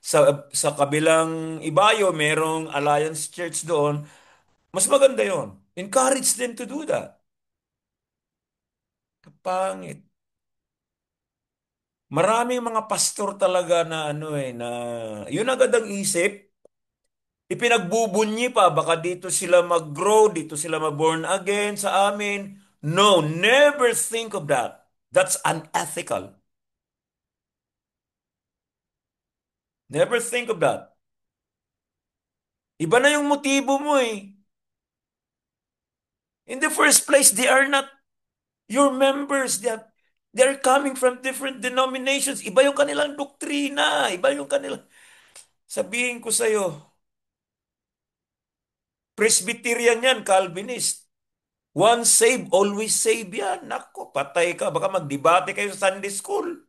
[SPEAKER 1] Sa kabilang ibayo, merong Alliance Church doon. Mas maganda yon. Encourage them to do that. Kapangit. Maraming mga pastor talaga na yun agad ang isip, ipinagbubunyi pa, baka dito sila mag-grow, dito sila ma-born again sa amin. No, never think of that. That's unethical. Never think of that. Iba na yung motibo mo eh. In the first place, they are not your members. They're coming from different denominations. Iba yung kanilang doktrina. Iba yung kanilang... Sabihin ko sa'yo, Presbyterian yan, Calvinist. Once saved, always saved yan. Nako, patay ka. Baka magdebate kayo sa Sunday school.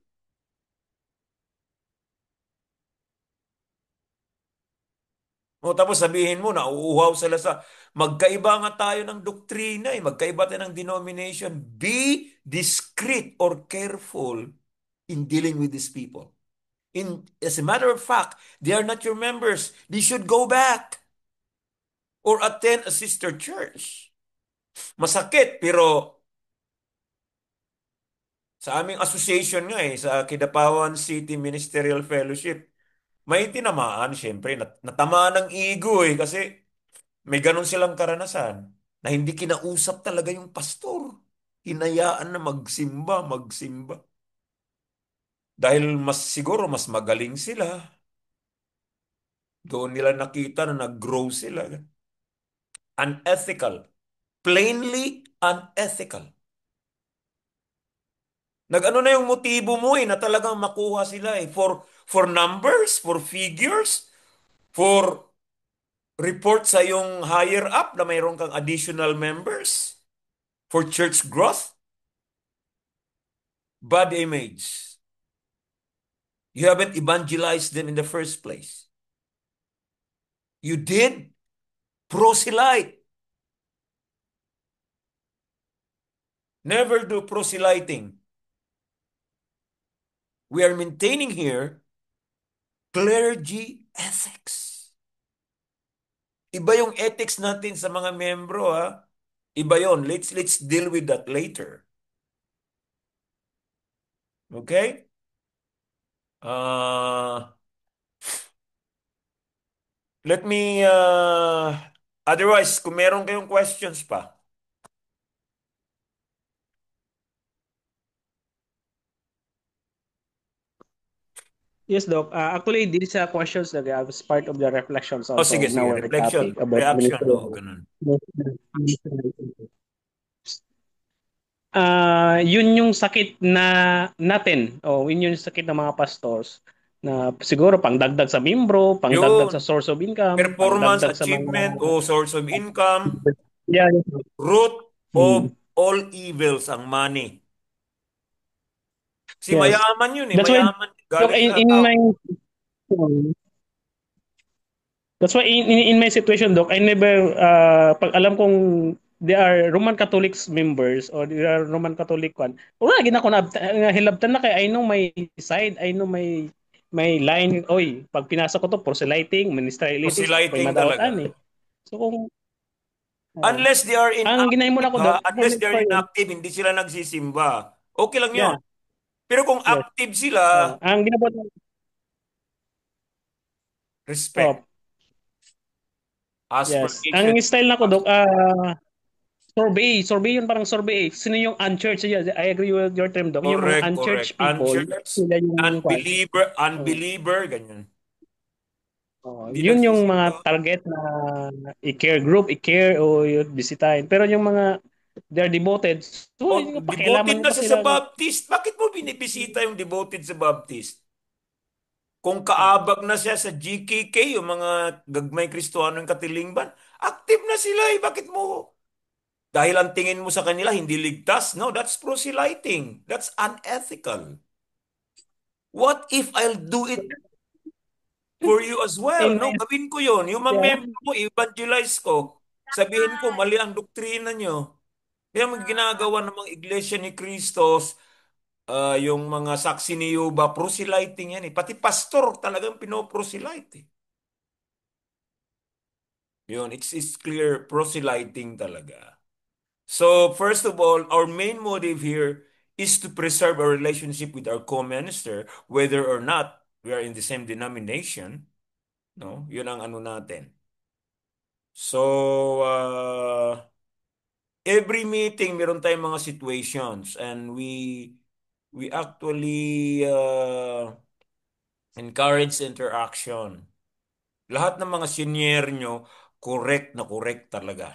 [SPEAKER 1] O tapos sabihin mo, nauuhaw sila sa, magkaiba nga tayo ng doktrina eh, magkaiba tayo ng denomination. Be discreet or careful in dealing with these people. As a matter of fact, they are not your members. They should go back or attend a sister church. Masakit, pero sa aming association nga sa Kidapawan City Ministerial Fellowship, may tinamaan, syempre, natamaan ng ego kasi may ganun silang karanasan na hindi kinausap talaga yung pastor. Hinayaan na magsimba, magsimba. Dahil mas siguro mas magaling sila. Doon nila nakita na nag-grow sila. Unethical. Plainly unethical. Nag-ano na yung motibo mo na talagang makuha sila For numbers, for figures, for report sa yung higher up na mayroon kang additional members, for church growth, bad image. You haven't evangelized them in the first place. You did proselyte. Never do proselyting. We are maintaining here clergy ethics. Iba yung ethics natin sa mga membro, ha? Iba yon. Let's deal with that later. Okay? Let me, otherwise, kung meron kayong questions pa.
[SPEAKER 5] Yes, Doc. Actually, these are questions that as part of the reflections
[SPEAKER 1] O
[SPEAKER 5] also
[SPEAKER 1] sige,
[SPEAKER 5] in
[SPEAKER 1] sige.
[SPEAKER 5] our
[SPEAKER 1] Reflection,
[SPEAKER 5] topic about
[SPEAKER 1] reaction,
[SPEAKER 5] ministry.
[SPEAKER 1] o ganun.
[SPEAKER 5] Yun yung sakit na natin. Yun yung sakit ng mga pastors na siguro pangdagdag sa membro, pangdagdag sa
[SPEAKER 1] Yun,
[SPEAKER 5] source of income,
[SPEAKER 1] performance,
[SPEAKER 5] pangdagdag sa mga
[SPEAKER 1] achievement, o source of income,
[SPEAKER 5] yeah.
[SPEAKER 1] root of
[SPEAKER 5] Hmm.
[SPEAKER 1] all evils ang money. Si
[SPEAKER 5] Yes.
[SPEAKER 1] mayaman yun
[SPEAKER 5] That's why
[SPEAKER 1] mayaman.
[SPEAKER 5] Doc,
[SPEAKER 1] Galing sa
[SPEAKER 5] in
[SPEAKER 1] tao.
[SPEAKER 5] my That's why in my situation, Doc, I never pag alam kong they are Roman Catholics members or they are Roman Catholic one. Wala gina ko na hilabtan na kay I know my side, I know my line. Oy, pag pinasok ko to proselyting, ministerialism, pag
[SPEAKER 1] Proselyting
[SPEAKER 5] madawatan
[SPEAKER 1] talaga.
[SPEAKER 5] eh. So kung
[SPEAKER 1] Unless they are
[SPEAKER 5] ang ginahimo
[SPEAKER 1] inactive,
[SPEAKER 5] na ko, Doc,
[SPEAKER 1] unless they are
[SPEAKER 5] for yun.
[SPEAKER 1] inactive, hindi sila nagsisimba. Okay lang yun.
[SPEAKER 5] Yeah,
[SPEAKER 1] Pero kung
[SPEAKER 5] yes.
[SPEAKER 1] active sila,
[SPEAKER 5] Ang ginabot
[SPEAKER 1] respect. Ask
[SPEAKER 5] yes.
[SPEAKER 1] permission.
[SPEAKER 5] Ang style na ko, Doc, survey yun, parang survey. Sino yung unchurched? I agree with your term, Doc. Yung mga
[SPEAKER 1] Correct, correct.
[SPEAKER 5] unchurched people,
[SPEAKER 1] Unchurched,
[SPEAKER 5] sila yung kwan.
[SPEAKER 1] unbeliever, ganyan. Hindi
[SPEAKER 5] Yun yung
[SPEAKER 1] nagsisimba.
[SPEAKER 5] mga target na i-care group, i-care o yung bisitahin. Pero yung mga they're devoted, so
[SPEAKER 1] O,
[SPEAKER 5] yung
[SPEAKER 1] devoted
[SPEAKER 5] pakialaman mo
[SPEAKER 1] na
[SPEAKER 5] pa
[SPEAKER 1] siya sa
[SPEAKER 5] sila.
[SPEAKER 1] Baptist. Bakit mo binibisita yung devoted sa Baptist? Kung kaabag na siya sa GKK, yung mga gagmay Kristiyano yung katilingban, active na sila eh. Bakit mo? Dahil ang tingin mo sa kanila, hindi ligtas. No, that's proselyting. That's unethical. What if I'll do it for you as well?
[SPEAKER 5] In
[SPEAKER 1] No, gawin ko yon. Yung mga
[SPEAKER 5] yeah,
[SPEAKER 1] member mo, evangelize ko. Sabihin ko, mali ang doktrina nyo. Kaya mga ginagawa ng mga iglesia ni Kristos, yung mga saksi ni Yuba, proselyting yan eh. Pati pastor talagang pinoproselyte eh. Yun, it's clear proselyting talaga. So, first of all, our main motive here is to preserve our relationship with our co-minister, whether or not we are in the same denomination. No? Yun ang ano natin. So, every meeting, meron tayong mga situations and we actually encourage interaction. Lahat ng mga senior nyo, correct talaga.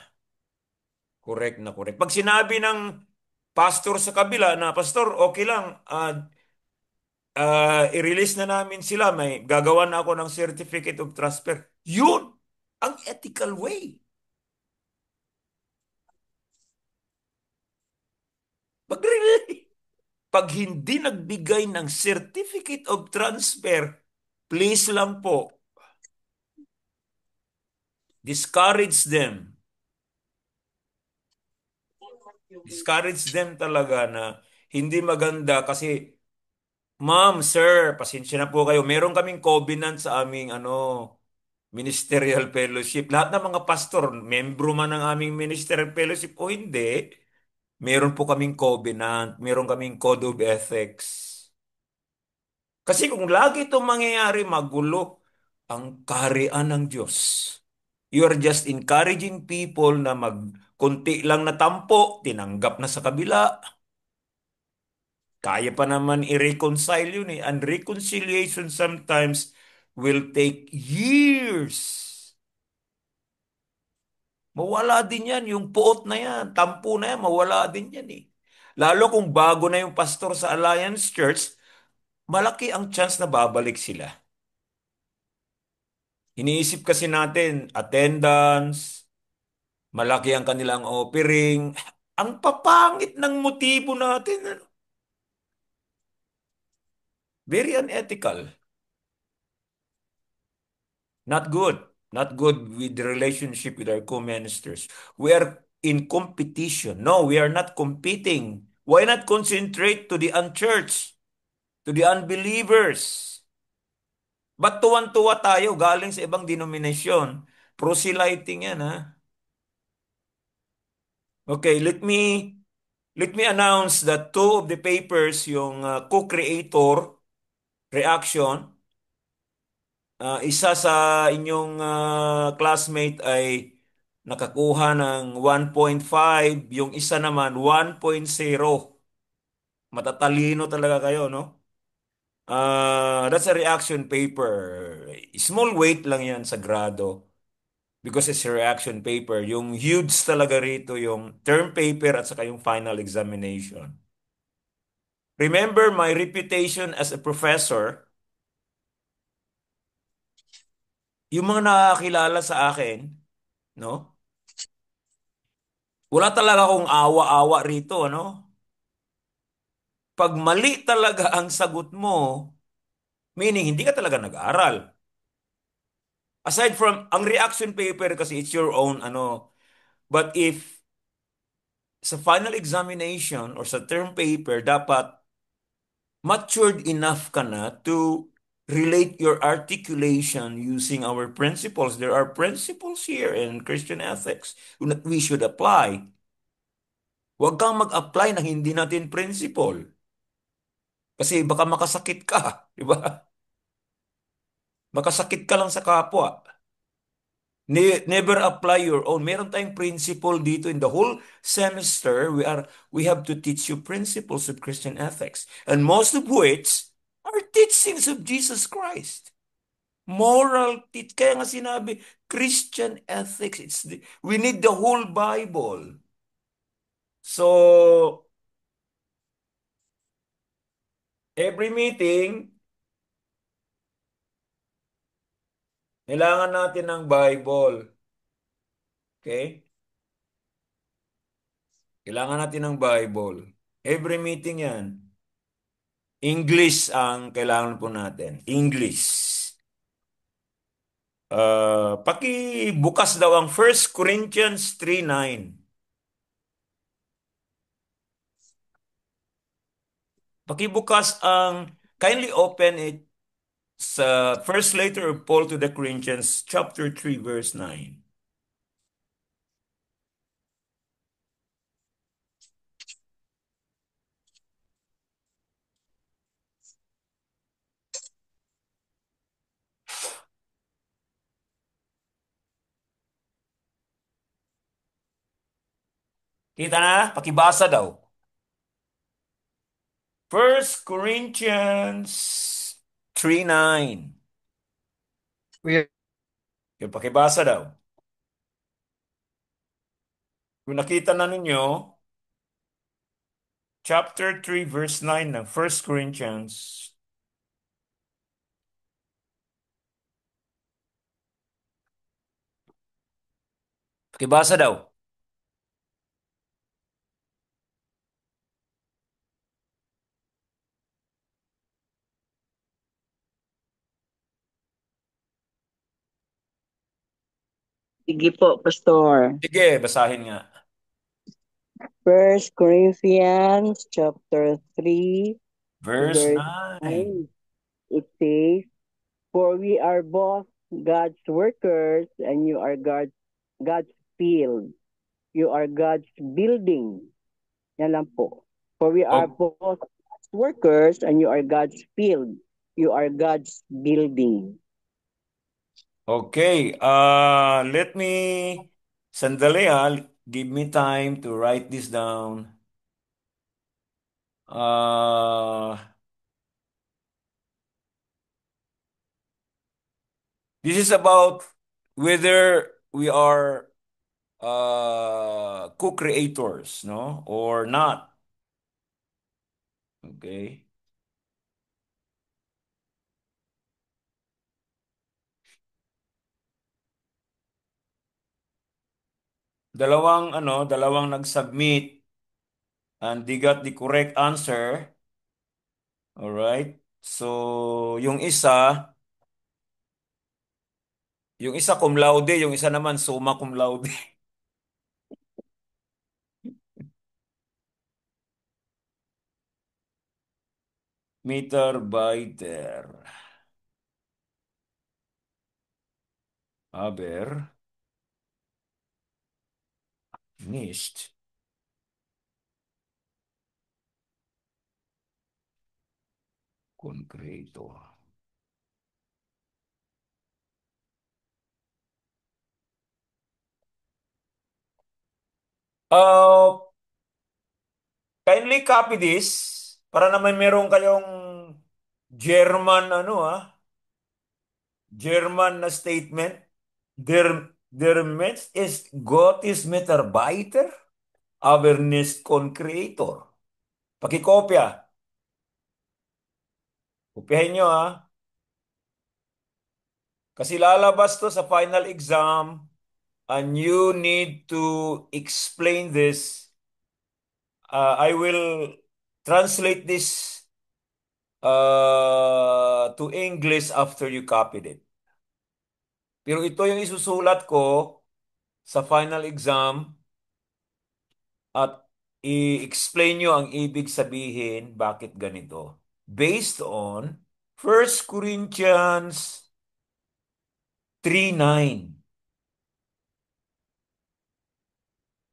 [SPEAKER 1] Correct na correct. Pag sinabi ng pastor sa kabila na, Pastor, okay lang, i-release na namin sila. May gagawa na ako ng certificate of transfer. Yun ang ethical way. Pag, pag hindi nagbigay ng certificate of transfer, please lang po, discourage them. Discourage them talaga na hindi maganda kasi, ma'am, sir, pasensya na po kayo. Meron kaming covenant sa aming ministerial fellowship. Lahat ng mga pastor, membro man ng aming ministerial fellowship o hindi, meron po kaming covenant, meron kaming code of ethics. Kasi kung lagi itong mangyayari, magulo ang kaharian ng Diyos. You are just encouraging people na konti lang na tampo, tinanggap na sa kabila. Kaya pa naman i-reconcile yun eh. And reconciliation sometimes will take years. Mawala din yan. Yung puot na yan, tampo na yan, mawala din yan eh. Lalo kung bago na yung pastor sa Alliance Church, malaki ang chance na babalik sila. Iniisip kasi natin, attendance, malaki ang kanilang offering. Ang papangit ng motibo natin. Ano? Very unethical. Not good. Not good with the relationship with our co-ministers. We are in competition. No, we are not competing. Why not concentrate to the unchurched, to the unbelievers? Ba't tuwan-tuwa tayo galing sa ibang denominasyon? Proselyting yan, ha? Okay, let me announce that two of the papers, yung co-creator reaction, isa sa inyong classmate ay nakakuha ng 1.5, yung isa naman 1.0. Matatalino talaga kayo, no? That's a reaction paper. Small weight lang yan sa grado because it's a reaction paper. Yung huge talaga rito, yung term paper at saka yung final examination. Remember my reputation as a professor, yung mga nakakilala sa akin, no? Wala talaga akong awa-awa rito, ano? Pag mali talaga ang sagot mo, meaning hindi ka talaga nag-aral. Aside from, ang reaction paper kasi it's your own, but if sa final examination or sa term paper, dapat matured enough ka na to relate your articulation using our principles. There are principles here in Christian ethics that we should apply. Huwag kang mag-apply ng hindi natin principle. Kasi baka makasakit ka, di ba? Makasakit ka lang sa kapwa. Never apply your own. Meron tayong principle dito in the whole semester. We have to teach you principles of Christian ethics. And most of which are teachings of Jesus Christ. Moral teach. Kaya nga sinabi, Christian ethics. We need the whole Bible. So, every meeting, kailangan natin ng Bible. Okay? Kailangan natin ng Bible. Every meeting yan. English ang kailangan po natin. English. Pakibukas daw ang 1 Corinthians 3:9. Pakibukas kindly open it sa first letter of Paul to the Corinthians, chapter 3, verse 9. Kita na? Pakibasa daw. 1 Corinthians 3:9.
[SPEAKER 4] We
[SPEAKER 1] Yung pakibasa daw. Kung nakita na ninyo, chapter 3, verse 9 ng 1 Corinthians. Kibasa daw.
[SPEAKER 2] Sige po, Pastor.
[SPEAKER 1] Sige, basahin nga.
[SPEAKER 2] First Corinthians chapter 3,
[SPEAKER 1] Verse
[SPEAKER 2] verse
[SPEAKER 1] 9.
[SPEAKER 2] 9. It says, "For we are both God's workers, and you are God's field. You are God's building." Yan lang po. For we are
[SPEAKER 1] O-
[SPEAKER 2] both God's workers, and you are God's field. You are God's building.
[SPEAKER 1] Okay, let me, sandali give me time to write this down. Uh, this is about whether we are co-creators, no, or not. Okay. Dalawang nag-submit and they got the correct answer. All right. So, yung isa cum laude, yung isa naman summa cum laude. Meter biter. Aber nicht konkreto. Uh, kindly copy this para naman meron kayong German German na statement. Der Mensch ist Gottes Mitarbeiter, aber nicht Konkretor. Pakikopya. Kopyahin nyo Kasi lalabas to sa final exam and you need to explain this. I will translate this to English after you copied it. Pero ito yung isusulat ko sa final exam at i-explain nyo ang ibig sabihin bakit ganito. Based on 1 Corinthians 3:9.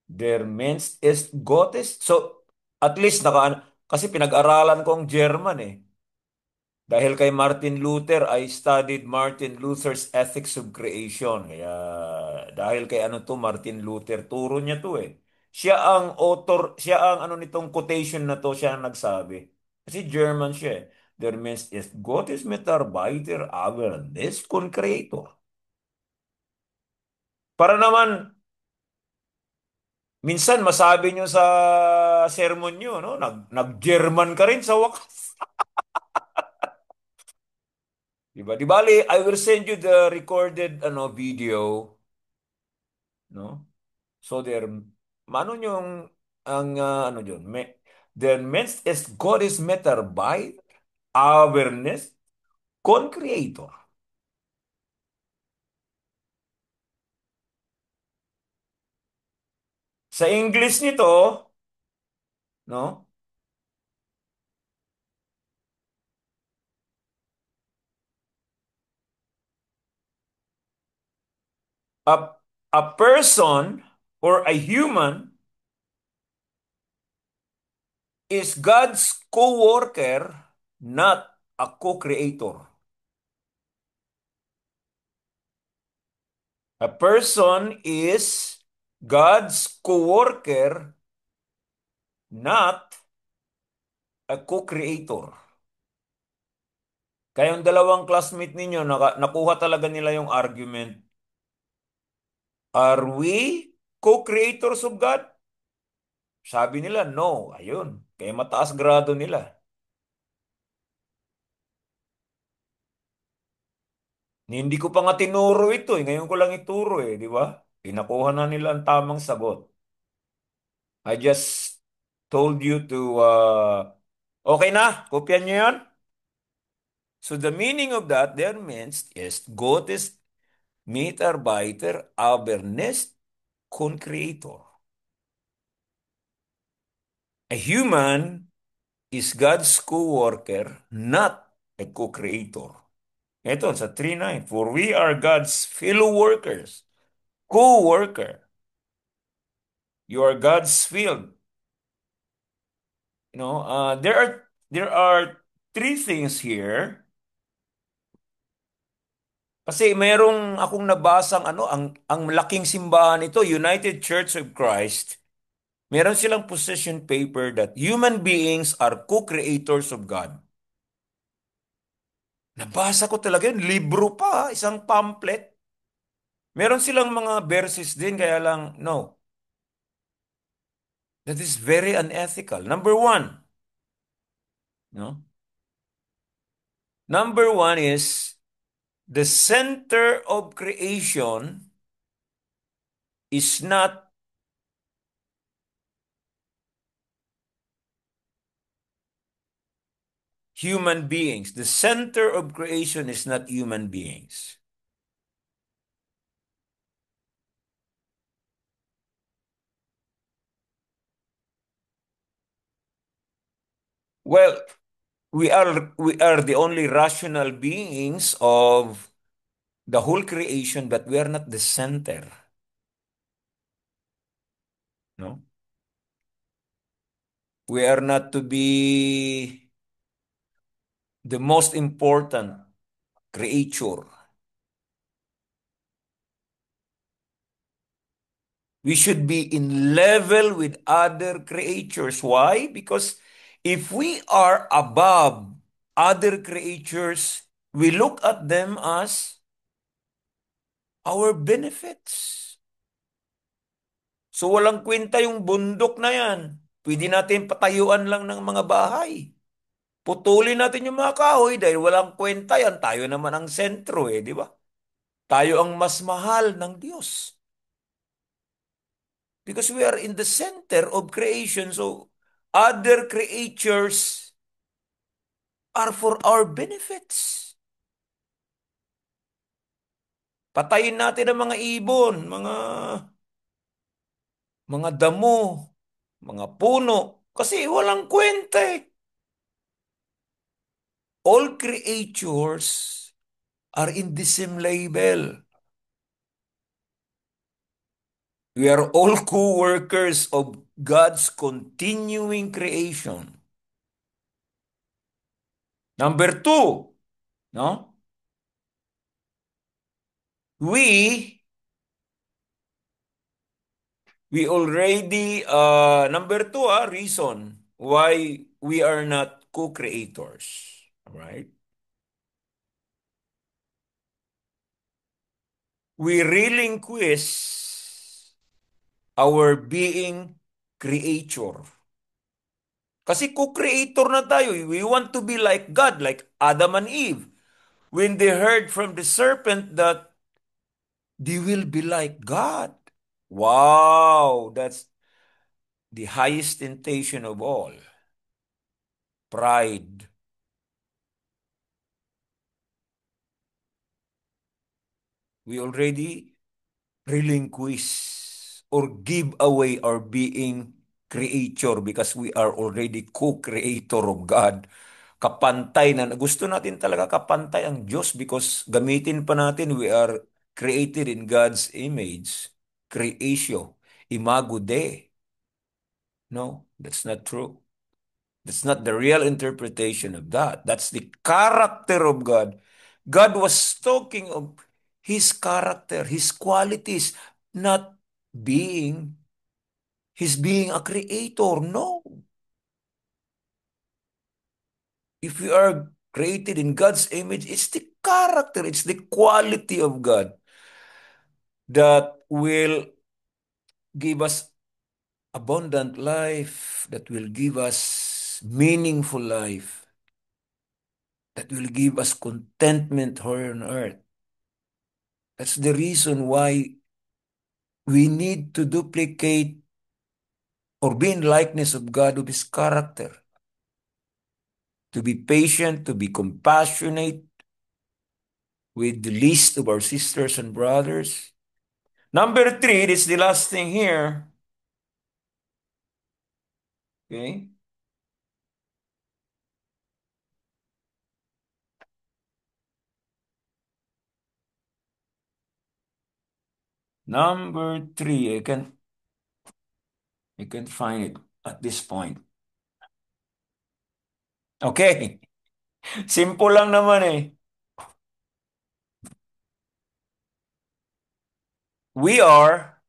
[SPEAKER 1] Der Mensch ist Gottes. So, at least kasi pinag-aralan ko ang German eh. Dahil kay Martin Luther, I studied Martin Luther's Ethics of Creation. Kaya dahil kay Martin Luther, turo niya to eh. Siya ang author, siya ang nitong quotation na to, siya ang nagsabi. Kasi German siya eh. Der Mensch ist Gottes Mitarbeiter, aber nicht Konkretor. Para naman, minsan masabi nyo sa sermon nyo, no? Nag-German ka rin sa wakas. Diba? Di bali, I will send you the recorded video, no? So there, ano yung ang dyan? Der Mensch ist Gottes Mitarbeit, Awareness, Con-Creator. Sa English nito, no? A, a person or a human is God's co-worker, not a co-creator. A person is God's co-worker, not a co-creator. Kaya yung dalawang classmate ninyo, nakuha talaga nila yung argument. Are we co-creators of God? Sabi nila, no. Ayun. Kaya mataas grado nila. Hindi ko pa nga tinuro ito eh. Ngayon ko lang ituro eh, di ba? Pinakuha na nila ang tamang sagot. I just told you to, okay na? Kopyan niyo yun? So the meaning of that there means is Gott ist Mitarbeiter, aber nicht Kon-Creator. A human is God's co-worker, not a co-creator. Ito sa 3:9. For we are God's fellow workers, co-worker. You are God's field. There are three things here. Kasi merong akong nabasang ang laking simbahan ito, United Church of Christ. Meron silang position paper that human beings are co-creators of God. Nabasa ko talaga yun, libro pa, isang pamphlet. Meron silang mga verses din, kaya lang, no. That is very unethical. Number one, no? Number one is, the center of creation is not human beings. The center of creation is not human beings. Well, we are the only rational beings of the whole creation, but we are not the center. No? We are not to be the most important creature. We should be in level with other creatures. Why? Because if we are above other creatures, we look at them as our benefits. So walang kwenta yung bundok na yan. Pwede natin patayuan lang ng mga bahay. Putulin natin yung mga kahoy dahil walang kwenta yan. Tayo naman ang sentro di ba? Tayo ang mas mahal ng Diyos. Because we are in the center of creation. So other creatures are for our benefits. Patayin natin ang mga ibon, mga damo, mga puno. Kasi walang kwenta All creatures are in the same label. We are all co-workers of God's continuing creation. Number two, no? We already, number two, reason why we are not co-creators. Right? We relinquish our being creator. Kasi co-creator na tayo. We want to be like God, like Adam and Eve. When they heard from the serpent that they will be like God. Wow, that's the highest temptation of all. Pride. We already relinquish or give away our being creator because we are already co-creator of God. Kapantay na gusto natin talaga kapantay ang Diyos because gamitin pa natin we are created in God's image. Creatio. Imago Dei. No, that's not true. That's not the real interpretation of that. That's the character of God. God was talking of His character, His qualities, not being, His being a creator. No. If we are created in God's image, it's the character, it's the quality of God that will give us abundant life, that will give us meaningful life, that will give us contentment here on earth. That's the reason why we need to duplicate or be in likeness of God, of His character, to be patient, to be compassionate with the least of our sisters and brothers. Number 3, this is the last thing here. Okay. Number 3, I can find it at this point. Okay. Simple lang naman eh. We are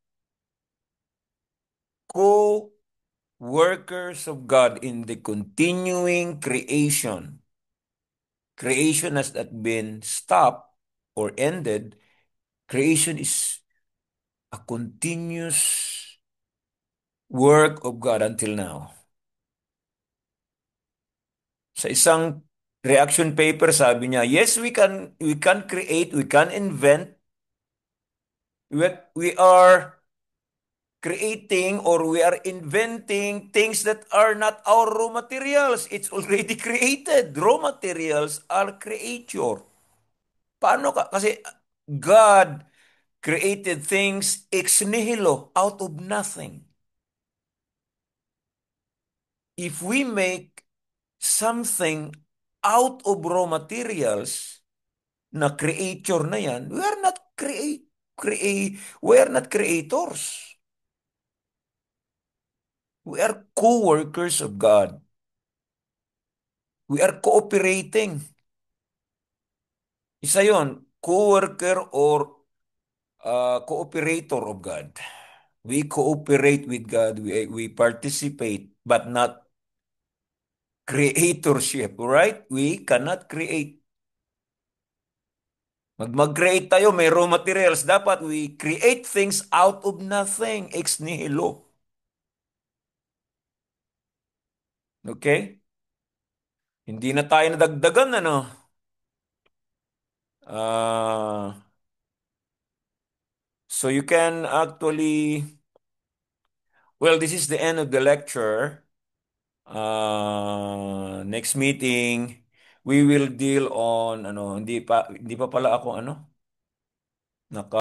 [SPEAKER 1] co-workers of God in the continuing creation. Creation has not been stopped or ended. Creation is a continuous work of God until now. Sa isang reaction paper, sabi niya, yes, we can create, we can invent. We are creating or we are inventing things that are not our raw materials. It's already created. Raw materials are creature. Paano ka? Kasi God created things ex nihilo, out of nothing. If we make something out of raw materials na creature na yan, we are not creators. We are co-workers of God. We are cooperating. Isa yon, co-worker or cooperator of God. We cooperate with God. We participate, but not creatorship, right? We cannot create. Mag-create tayo, may raw materials. Dapat we create things out of nothing, ex nihilo. Okay? Hindi na tayo nadagdagan, ano? So you can actually, well, this is the end of the lecture. Next meeting, we will deal on, hindi pa pala ako,